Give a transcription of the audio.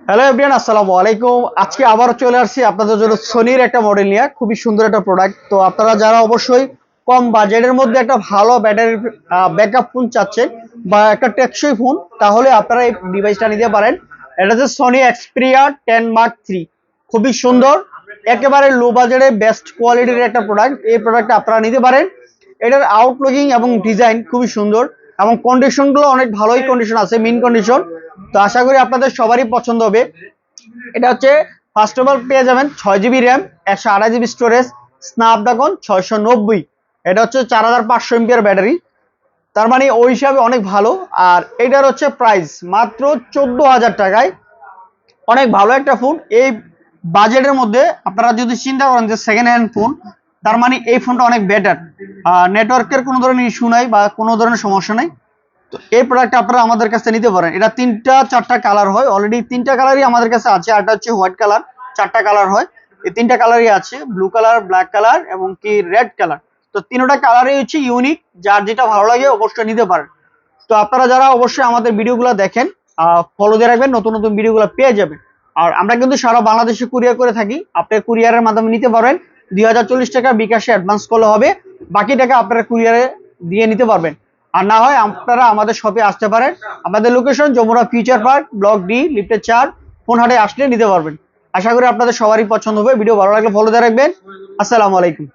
Hello everyone, আসসালামু আলাইকুম। আজকে আবারও চলে আসছি আপনাদের জন্য সোনির একটা মডেল নিয়ে, খুবই সুন্দর একটা প্রোডাক্ট। তো আপনারা যারা অবশ্যই কম বাজেটের মধ্যে একটা ভালো ব্যাটারি ব্যাকআপ ফোন চাচ্ছেন বা একটা টেকসই ফোন, তাহলে আপনারা এই ডিভাইসটা নিতে পারেন। এটা হচ্ছে সোনি এক্সপিরিয়া 10 মার্ক 3। খুবই সুন্দর, একেবারে লো বাজেটে বেস্ট কোয়ালিটির একটা প্রোডাক্ট। এই প্রোডাক্টটা আপনারা নিতে পারেন। এটার আউটলুকিং এবং ডিজাইন খুবই সুন্দর এবং কন্ডিশনগুলো অনেক ভালোই কন্ডিশন আছে, মিন কন্ডিশন। তো আশা করি আপনাদের সবারই পছন্দ হবে। এটা হচ্ছে ফার্স্ট অফ অল পেয়ে যাবেন 6 GB RAM, 128 GB storage, Snapdragon 690। এটা হচ্ছে 4500 এমপিআর ব্যাটারি, তার মানে ওই হিসাবে অনেক ভালো। আর এটার হচ্ছে প্রাইস মাত্র 14,000 টাকায়। অনেক ভালো একটা ফোন এই বাজেটের মধ্যে। আপনারা যদি চিন্তা করেন যে সেকেন্ড হ্যান্ড ফোন, তার মানে এই ফোনটা অনেক বেটার। নেটওয়ার্কের কোনো ধরনের ইস্যু নাই বা কোনো ধরনের সমস্যা নাই। তো এই প্রোডাক্টটা আপনারা আমাদের কাছে নিতে পারেন। এটা 3টা 4টা কালার হয়, অলরেডি 3টা কালারই আমাদের কাছে আছে। আরটা হচ্ছে হোয়াইট কালার, 4টা কালার হয়। এই 3টা কালারই আছে, ব্লু কালার, ব্ল্যাক কালার এবং কি রেড কালার। তো 3টা কালারই হচ্ছে ইউনিক, যার যেটা ভালো লাগে অবশ্যই নিতে পারেন। তো আপনারা যারা অবশ্যই আমাদের ভিডিওগুলো দেখেন, ফলো দিয়ে রাখবেন, নতুন নতুন ভিডিওগুলো পেয়ে যাবেন। আর আমরা কিন্তু সারা বাংলাদেশে কুরিয়ার করে থাকি, আপনি কুরিয়ারের মাধ্যমে নিতে পারেন। 2040 টাকা বিকাশে অ্যাডভান্স করলে হবে, বাকি টাকা আপনারা কুরিয়ারে দিয়ে নিতে পারবেন। আর না হয় আপনারা আমাদের শপে আসতে পারেন। আমাদের location Jamuna future park, block D, লিফটের 4, ফোনহাটে আসলে নিতে পারবেন। আশা করি আপনাদের সবারই পছন্দ হবে। ভিডিও ভালো লাগলে ফলো দিয়ে রাখবেন। আসসালামু আলাইকুম।